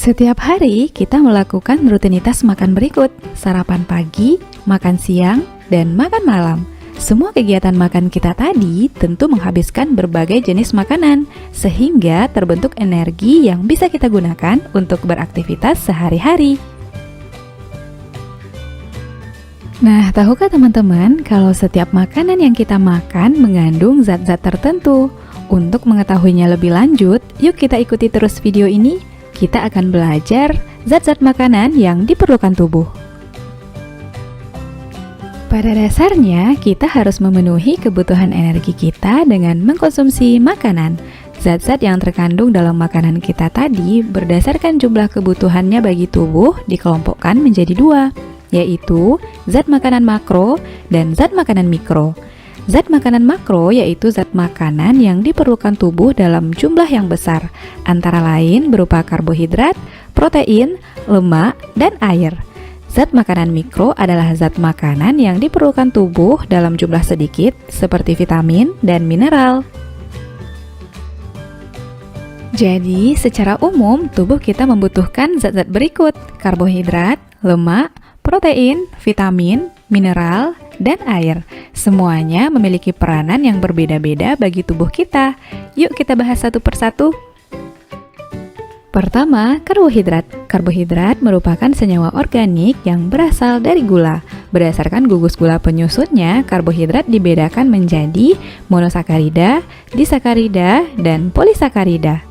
Setiap hari kita melakukan rutinitas makan berikut: sarapan pagi, makan siang, dan makan malam. Semua kegiatan makan kita tadi tentu menghabiskan berbagai jenis makanan, sehingga terbentuk energi yang bisa kita gunakan untuk beraktivitas sehari-hari. Nah, tahukah teman-teman kalau setiap makanan yang kita makan mengandung zat-zat tertentu? Untuk mengetahuinya lebih lanjut, yuk kita ikuti terus video ini. Kita akan belajar zat-zat makanan yang diperlukan tubuh. Pada dasarnya, kita harus memenuhi kebutuhan energi kita dengan mengkonsumsi makanan. Zat-zat yang terkandung dalam makanan kita tadi berdasarkan jumlah kebutuhannya bagi tubuh dikelompokkan menjadi dua, yaitu zat makanan makro dan zat makanan mikro. Zat makanan makro yaitu zat makanan yang diperlukan tubuh dalam jumlah yang besar, antara lain berupa karbohidrat, protein, lemak, dan air. Zat makanan mikro adalah zat makanan yang diperlukan tubuh dalam jumlah sedikit, seperti vitamin dan mineral. Jadi, secara umum, tubuh kita membutuhkan zat-zat berikut: karbohidrat, lemak, protein, vitamin, mineral, dan air. Semuanya memiliki peranan yang berbeda-beda bagi tubuh kita. Yuk kita bahas satu persatu. Pertama, karbohidrat. Karbohidrat merupakan senyawa organik yang berasal dari gula. Berdasarkan gugus gula penyusunnya, karbohidrat dibedakan menjadi monosakarida, disakarida, dan polisakarida.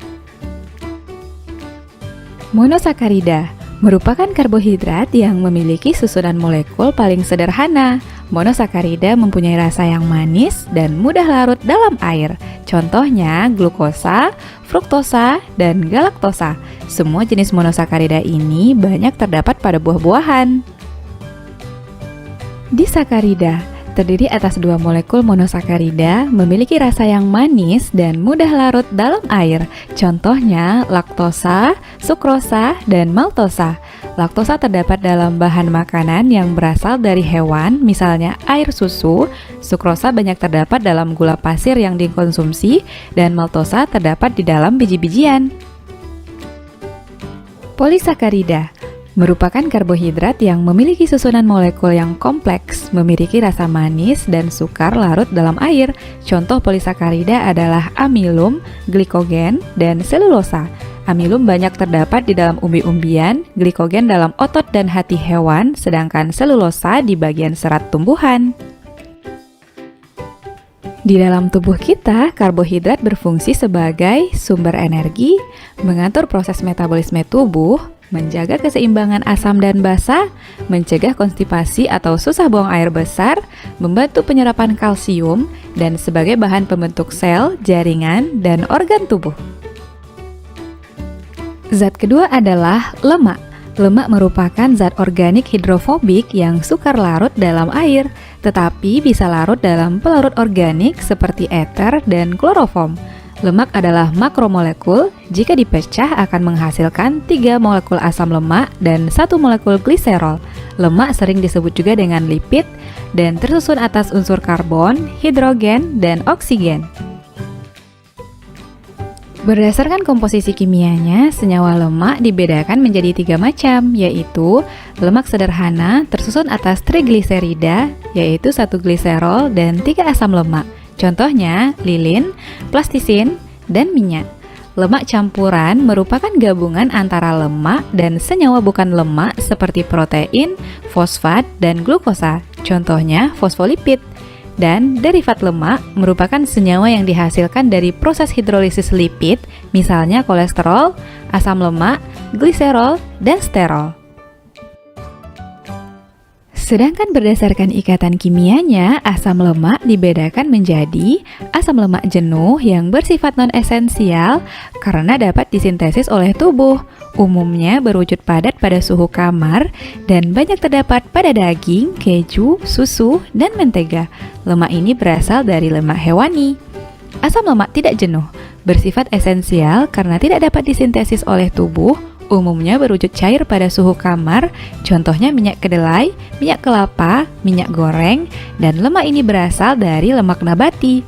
Monosakarida merupakan karbohidrat yang memiliki susunan molekul paling sederhana. Monosakarida mempunyai rasa yang manis dan mudah larut dalam air. Contohnya glukosa, fruktosa, dan galaktosa. Semua jenis monosakarida ini banyak terdapat pada buah-buahan. Disakarida terdiri atas dua molekul monosakarida, memiliki rasa yang manis dan mudah larut dalam air. Contohnya laktosa, sukrosa, dan maltosa. Laktosa terdapat dalam bahan makanan yang berasal dari hewan, misalnya air susu. Sukrosa banyak terdapat dalam gula pasir yang dikonsumsi, dan maltosa terdapat di dalam biji-bijian. Polisakarida merupakan karbohidrat yang memiliki susunan molekul yang kompleks, memiliki rasa manis dan sukar larut dalam air. Contoh polisakarida adalah amilum, glikogen, dan selulosa. Amilum banyak terdapat di dalam umbi-umbian, glikogen dalam otot dan hati hewan, sedangkan selulosa di bagian serat tumbuhan. Di dalam tubuh kita, karbohidrat berfungsi sebagai sumber energi, mengatur proses metabolisme tubuh, menjaga keseimbangan asam dan basa, mencegah konstipasi atau susah buang air besar, membantu penyerapan kalsium, dan sebagai bahan pembentuk sel, jaringan, dan organ tubuh. Zat kedua adalah lemak. Lemak merupakan zat organik hidrofobik yang sukar larut dalam air, tetapi bisa larut dalam pelarut organik seperti ether dan kloroform. Lemak adalah makromolekul. Jika dipecah akan menghasilkan 3 molekul asam lemak dan 1 molekul gliserol. Lemak sering disebut juga dengan lipid dan tersusun atas unsur karbon, hidrogen, dan oksigen. Berdasarkan komposisi kimianya, senyawa lemak dibedakan menjadi 3 macam, yaitu lemak sederhana tersusun atas trigliserida, yaitu 1 gliserol dan 3 asam lemak. Contohnya lilin, plastisin, dan minyak. Lemak campuran merupakan gabungan antara lemak dan senyawa bukan lemak seperti protein, fosfat, dan glukosa. Contohnya fosfolipid. Dan derivat lemak merupakan senyawa yang dihasilkan dari proses hidrolisis lipid, misalnya kolesterol, asam lemak, gliserol, dan sterol. Sedangkan berdasarkan ikatan kimianya, asam lemak dibedakan menjadi asam lemak jenuh yang bersifat non-esensial karena dapat disintesis oleh tubuh. Umumnya berwujud padat pada suhu kamar dan banyak terdapat pada daging, keju, susu, dan mentega. Lemak ini berasal dari lemak hewani. Asam lemak tidak jenuh, bersifat esensial karena tidak dapat disintesis oleh tubuh. Umumnya berwujud cair pada suhu kamar, contohnya minyak kedelai, minyak kelapa, minyak goreng, dan lemak ini berasal dari lemak nabati.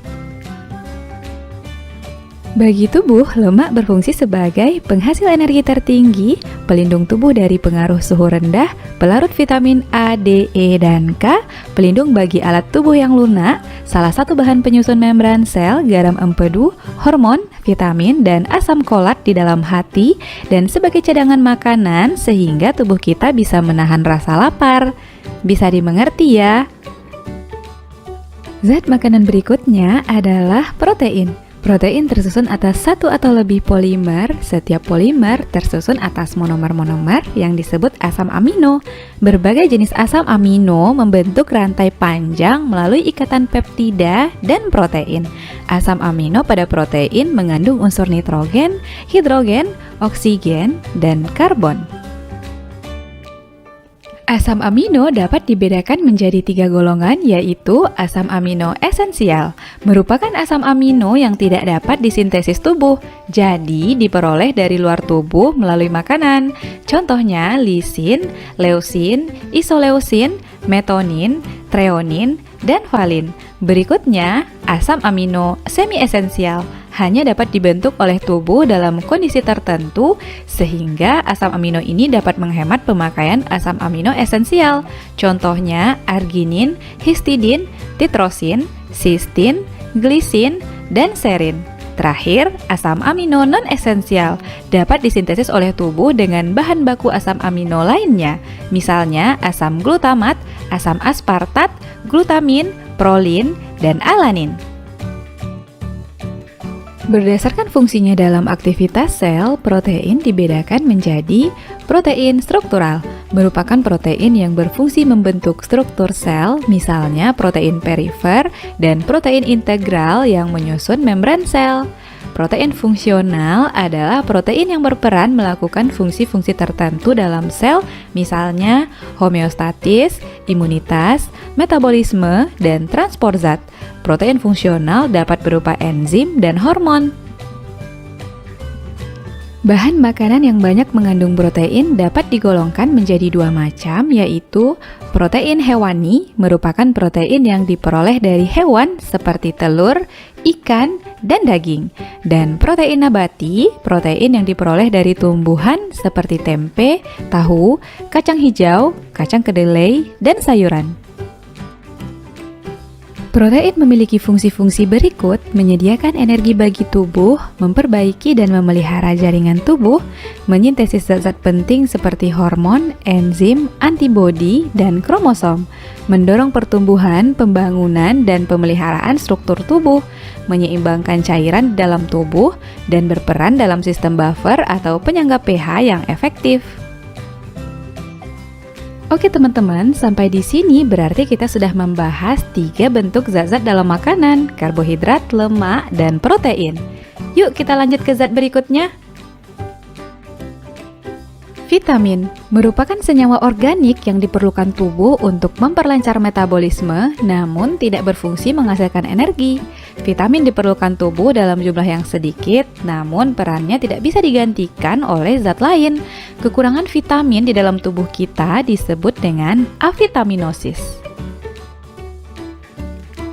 Bagi tubuh, lemak berfungsi sebagai penghasil energi tertinggi, pelindung tubuh dari pengaruh suhu rendah, pelarut vitamin A, D, E, dan K, pelindung bagi alat tubuh yang lunak, salah satu bahan penyusun membran sel, garam empedu, hormon, vitamin, dan asam folat di dalam hati, dan sebagai cadangan makanan sehingga tubuh kita bisa menahan rasa lapar. Bisa dimengerti ya? Zat makanan berikutnya adalah protein. Protein tersusun atas satu atau lebih polimer. Setiap polimer tersusun atas monomer-monomer yang disebut asam amino. Berbagai jenis asam amino membentuk rantai panjang melalui ikatan peptida dan protein. Asam amino pada protein mengandung unsur nitrogen, hidrogen, oksigen, dan karbon. Asam amino dapat dibedakan menjadi 3 golongan, yaitu asam amino esensial, merupakan asam amino yang tidak dapat disintesis tubuh, jadi diperoleh dari luar tubuh melalui makanan. Contohnya lisin, leusin, isoleusin, metonin, treonin, dan valin. Berikutnya, asam amino semi-esensial hanya dapat dibentuk oleh tubuh dalam kondisi tertentu, sehingga asam amino ini dapat menghemat pemakaian asam amino esensial. Contohnya arginin, histidin, titrosin, sistin, glisin, dan serin. Terakhir, asam amino non-esensial dapat disintesis oleh tubuh dengan bahan baku asam amino lainnya, misalnya asam glutamat, asam aspartat, glutamin, prolin, dan alanin. Berdasarkan fungsinya dalam aktivitas sel, protein dibedakan menjadi protein struktural, merupakan protein yang berfungsi membentuk struktur sel, misalnya protein perifer, dan protein integral yang menyusun membran sel. Protein fungsional adalah protein yang berperan melakukan fungsi-fungsi tertentu dalam sel, misalnya homeostatis, imunitas, metabolisme, dan transport zat. Protein fungsional dapat berupa enzim dan hormon. Bahan makanan yang banyak mengandung protein dapat digolongkan menjadi 2 macam, yaitu protein hewani, merupakan protein yang diperoleh dari hewan seperti telur, ikan, dan daging, dan protein nabati, protein yang diperoleh dari tumbuhan seperti tempe, tahu, kacang hijau, kacang kedelai, dan sayuran. Protein memiliki fungsi-fungsi berikut: menyediakan energi bagi tubuh, memperbaiki dan memelihara jaringan tubuh, menyintesis zat-zat penting seperti hormon, enzim, antibodi, dan kromosom, mendorong pertumbuhan, pembangunan, dan pemeliharaan struktur tubuh, menyeimbangkan cairan di dalam tubuh, dan berperan dalam sistem buffer atau penyangga pH yang efektif. Oke teman-teman, sampai di sini berarti kita sudah membahas 3 bentuk zat-zat dalam makanan: karbohidrat, lemak, dan protein. Yuk kita lanjut ke zat berikutnya. Vitamin merupakan senyawa organik yang diperlukan tubuh untuk memperlancar metabolisme, namun tidak berfungsi menghasilkan energi. Vitamin diperlukan tubuh dalam jumlah yang sedikit, namun perannya tidak bisa digantikan oleh zat lain. Kekurangan vitamin di dalam tubuh kita disebut dengan avitaminosis.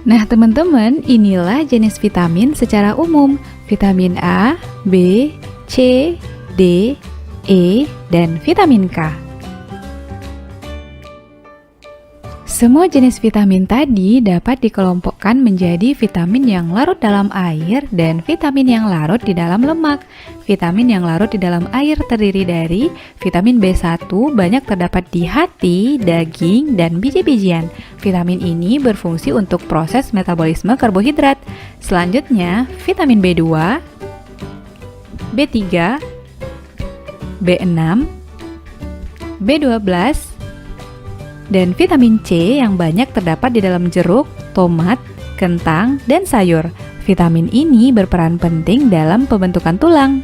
Nah teman-teman, inilah jenis vitamin secara umum: vitamin A, B, C, D, E, dan vitamin K. Semua jenis vitamin tadi dapat dikelompokkan menjadi vitamin yang larut dalam air dan vitamin yang larut di dalam lemak. Vitamin yang larut di dalam air terdiri dari vitamin B1, banyak terdapat di hati, daging, dan biji-bijian. Vitamin ini berfungsi untuk proses metabolisme karbohidrat. Selanjutnya, vitamin B2, B3, B6, B12, dan vitamin C yang banyak terdapat di dalam jeruk, tomat, kentang, dan sayur. Vitamin ini berperan penting dalam pembentukan tulang.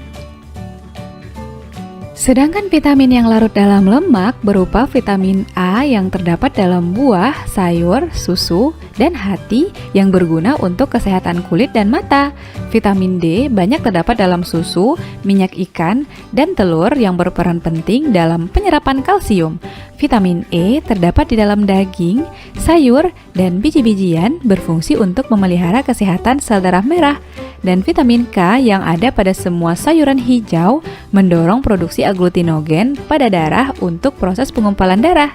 Sedangkan vitamin yang larut dalam lemak berupa vitamin A yang terdapat dalam buah, sayur, susu, dan hati yang berguna untuk kesehatan kulit dan mata. Vitamin D banyak terdapat dalam susu, minyak ikan, dan telur yang berperan penting dalam penyerapan kalsium. Vitamin E terdapat di dalam daging, sayur, dan biji-bijian, berfungsi untuk memelihara kesehatan sel darah merah. dan vitamin K yang ada pada semua sayuran hijau mendorong produksi aglutinogen pada darah untuk proses pengumpalan darah.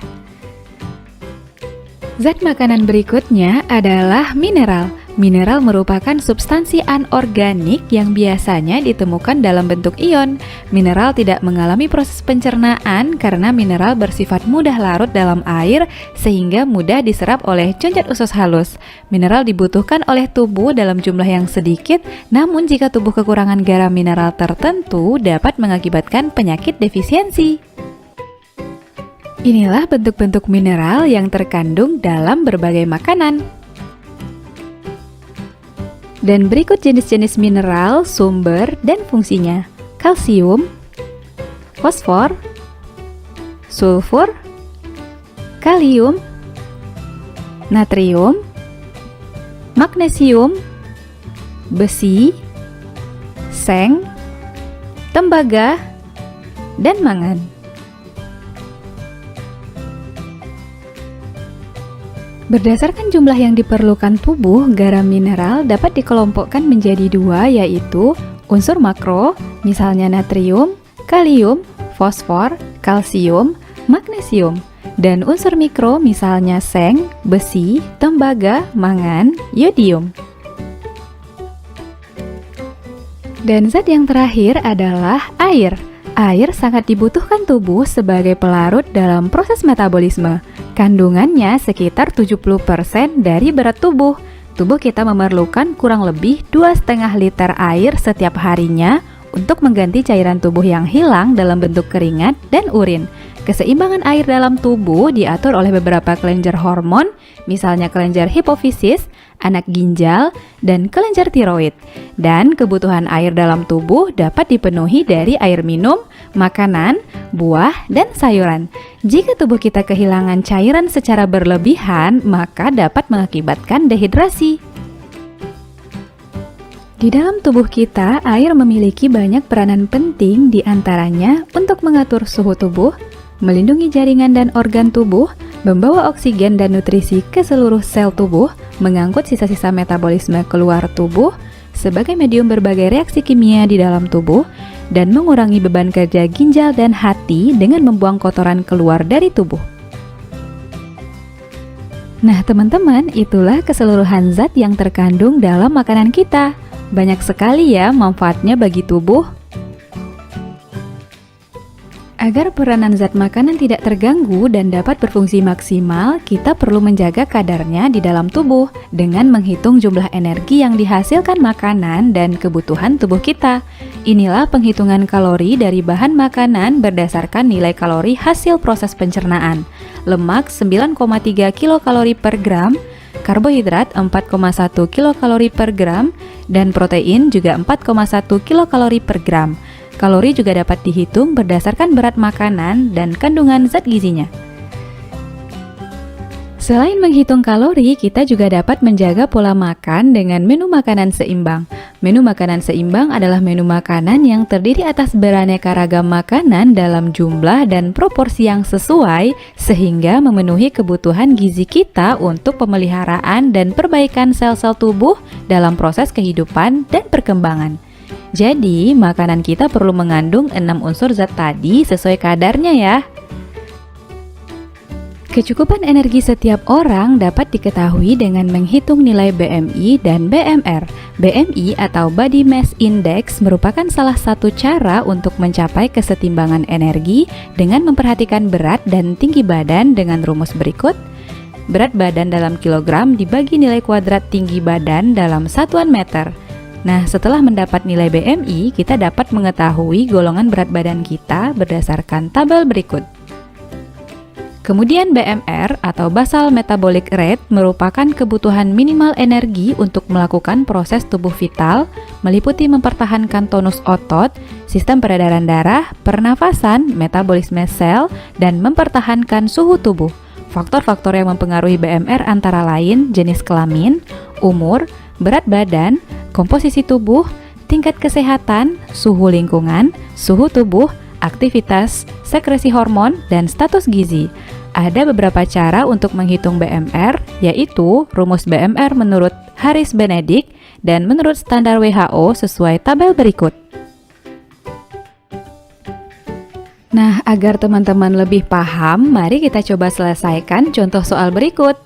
Zat makanan berikutnya adalah mineral. Mineral merupakan substansi anorganik yang biasanya ditemukan dalam bentuk ion. Mineral tidak mengalami proses pencernaan karena mineral bersifat mudah larut dalam air sehingga mudah diserap oleh concat usus halus. Mineral dibutuhkan oleh tubuh dalam jumlah yang sedikit, namun jika tubuh kekurangan garam mineral tertentu dapat mengakibatkan penyakit defisiensi. Inilah bentuk-bentuk mineral yang terkandung dalam berbagai makanan. Dan berikut jenis-jenis mineral, sumber, dan fungsinya. Kalsium, fosfor, sulfur, kalium, natrium, magnesium, besi, seng, tembaga, dan mangan. Berdasarkan jumlah yang diperlukan tubuh, garam mineral dapat dikelompokkan menjadi dua, yaitu unsur makro, misalnya natrium, kalium, fosfor, kalsium, magnesium, dan unsur mikro, misalnya seng, besi, tembaga, mangan, yodium. Dan zat yang terakhir adalah air. Air sangat dibutuhkan tubuh sebagai pelarut dalam proses metabolisme. Kandungannya sekitar 70% dari berat tubuh. Tubuh kita memerlukan kurang lebih 2,5 liter air setiap harinya untuk mengganti cairan tubuh yang hilang dalam bentuk keringat dan urin. Keseimbangan air dalam tubuh diatur oleh beberapa kelenjar hormon, misalnya kelenjar hipofisis, anak ginjal, dan kelenjar tiroid. Dan kebutuhan air dalam tubuh dapat dipenuhi dari air minum, makanan, buah, dan sayuran. Jika tubuh kita kehilangan cairan secara berlebihan, maka dapat mengakibatkan dehidrasi. Di dalam tubuh kita, air memiliki banyak peranan penting, di antaranya untuk mengatur suhu tubuh, melindungi jaringan dan organ tubuh, membawa oksigen dan nutrisi ke seluruh sel tubuh, mengangkut sisa-sisa metabolisme keluar tubuh, sebagai medium berbagai reaksi kimia di dalam tubuh, dan mengurangi beban kerja ginjal dan hati dengan membuang kotoran keluar dari tubuh. Nah teman-teman, itulah keseluruhan zat yang terkandung dalam makanan kita. Banyak sekali ya manfaatnya bagi tubuh. Agar peranan zat makanan tidak terganggu dan dapat berfungsi maksimal, kita perlu menjaga kadarnya di dalam tubuh dengan menghitung jumlah energi yang dihasilkan makanan dan kebutuhan tubuh kita. Inilah penghitungan kalori dari bahan makanan berdasarkan nilai kalori hasil proses pencernaan. Lemak 9,3 kilokalori per gram, karbohidrat 4,1 kilokalori per gram, dan protein juga 4,1 kilokalori per gram. Kalori juga dapat dihitung berdasarkan berat makanan dan kandungan zat gizinya. Selain menghitung kalori, kita juga dapat menjaga pola makan dengan menu makanan seimbang. Menu makanan seimbang adalah menu makanan yang terdiri atas beraneka ragam makanan dalam jumlah dan proporsi yang sesuai, sehingga memenuhi kebutuhan gizi kita untuk pemeliharaan dan perbaikan sel-sel tubuh dalam proses kehidupan dan perkembangan. Jadi, makanan kita perlu mengandung 6 unsur zat tadi sesuai kadarnya ya. Kecukupan energi setiap orang dapat diketahui dengan menghitung nilai BMI dan BMR. BMI atau Body Mass Index merupakan salah satu cara untuk mencapai kesetimbangan energi dengan memperhatikan berat dan tinggi badan dengan rumus berikut. Berat badan dalam kilogram dibagi nilai kuadrat tinggi badan dalam satuan meter. Nah, setelah mendapat nilai BMI, kita dapat mengetahui golongan berat badan kita berdasarkan tabel berikut. Kemudian BMR atau Basal Metabolic Rate merupakan kebutuhan minimal energi untuk melakukan proses tubuh vital, meliputi mempertahankan tonus otot, sistem peredaran darah, pernafasan, metabolisme sel, dan mempertahankan suhu tubuh. Faktor-faktor yang mempengaruhi BMR antara lain jenis kelamin, umur, berat badan, komposisi tubuh, tingkat kesehatan, suhu lingkungan, suhu tubuh, aktivitas, sekresi hormon, dan status gizi. Ada beberapa cara untuk menghitung BMR, yaitu rumus BMR menurut Harris Benedict dan menurut standar WHO sesuai tabel berikut. Nah, agar teman-teman lebih paham, mari kita coba selesaikan contoh soal berikut.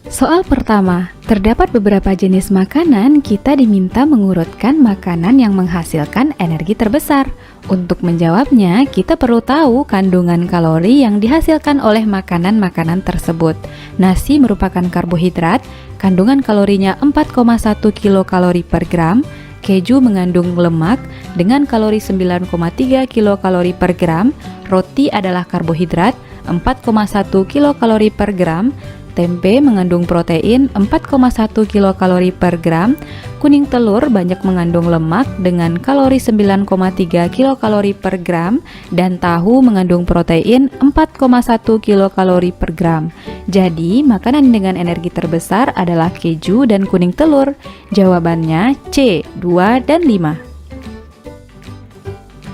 Soal pertama, terdapat beberapa jenis makanan, kita diminta mengurutkan makanan yang menghasilkan energi terbesar. Untuk menjawabnya, kita perlu tahu kandungan kalori yang dihasilkan oleh makanan-makanan tersebut. Nasi merupakan karbohidrat, kandungan kalorinya 4,1 kilokalori per gram. Keju mengandung lemak dengan kalori 9,3 kilokalori per gram. Roti adalah karbohidrat, 4,1 kilokalori per gram. Tempe mengandung protein 4,1 kilokalori per gram. Kuning telur banyak mengandung lemak dengan kalori 9,3 kilokalori per gram. Dan tahu mengandung protein 4,1 kilokalori per gram. Jadi, makanan dengan energi terbesar adalah keju dan kuning telur. Jawabannya C, 2 dan 5.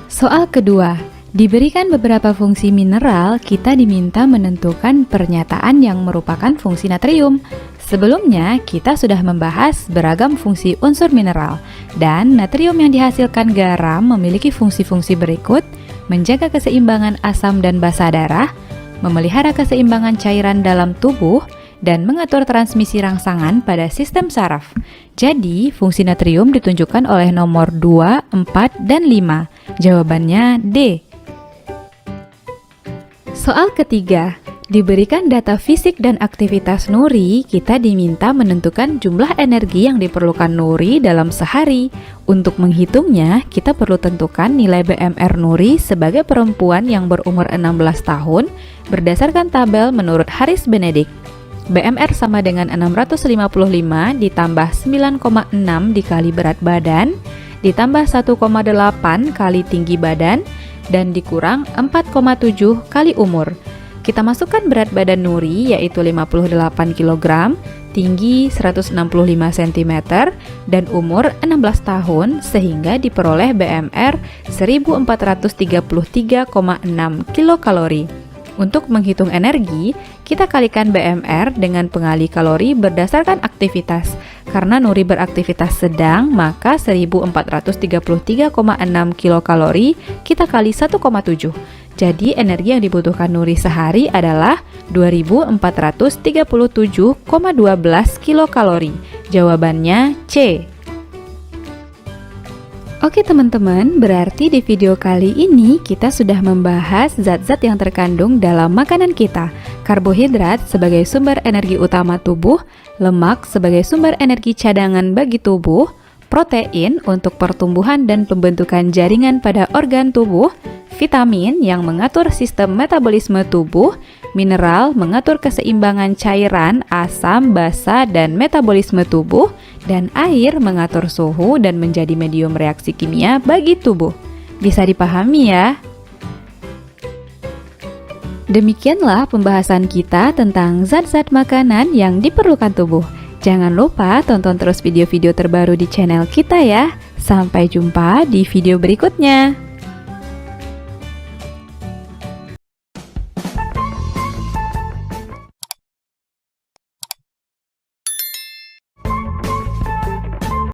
Soal kedua. Diberikan beberapa fungsi mineral, kita diminta menentukan pernyataan yang merupakan fungsi natrium. Sebelumnya, kita sudah membahas beragam fungsi unsur mineral, dan natrium yang dihasilkan garam memiliki fungsi-fungsi berikut: menjaga keseimbangan asam dan basa darah, memelihara keseimbangan cairan dalam tubuh, dan mengatur transmisi rangsangan pada sistem saraf. Jadi, fungsi natrium ditunjukkan oleh nomor 2, 4, dan 5. Jawabannya D. Soal ketiga, diberikan data fisik dan aktivitas Nuri, kita diminta menentukan jumlah energi yang diperlukan Nuri dalam sehari. Untuk menghitungnya, kita perlu tentukan nilai BMR Nuri sebagai perempuan yang berumur 16 tahun berdasarkan tabel menurut Haris Benedik. BMR sama dengan 655 ditambah 9,6 dikali berat badan, ditambah 1,8 kali tinggi badan, dan dikurang 4,7 kali umur. Kita masukkan berat badan Nuri yaitu 58 kg, tinggi 165 cm, dan umur 16 tahun sehingga diperoleh BMR 1433,6 kilokalori. Untuk menghitung energi, kita kalikan BMR dengan pengali kalori berdasarkan aktivitas. Karena Nuri beraktivitas sedang, maka 1433,6 kilokalori kita kali 1,7. Jadi energi yang dibutuhkan Nuri sehari adalah 2437,12 kilokalori. Jawabannya C. Oke teman-teman, berarti di video kali ini kita sudah membahas zat-zat yang terkandung dalam makanan kita. Karbohidrat sebagai sumber energi utama tubuh, lemak sebagai sumber energi cadangan bagi tubuh, protein untuk pertumbuhan dan pembentukan jaringan pada organ tubuh, vitamin yang mengatur sistem metabolisme tubuh, mineral mengatur keseimbangan cairan, asam, basa, dan metabolisme tubuh, dan air mengatur suhu dan menjadi medium reaksi kimia bagi tubuh. Bisa dipahami ya? Demikianlah pembahasan kita tentang zat-zat makanan yang diperlukan tubuh. Jangan lupa tonton terus video-video terbaru di channel kita ya. Sampai jumpa di video berikutnya.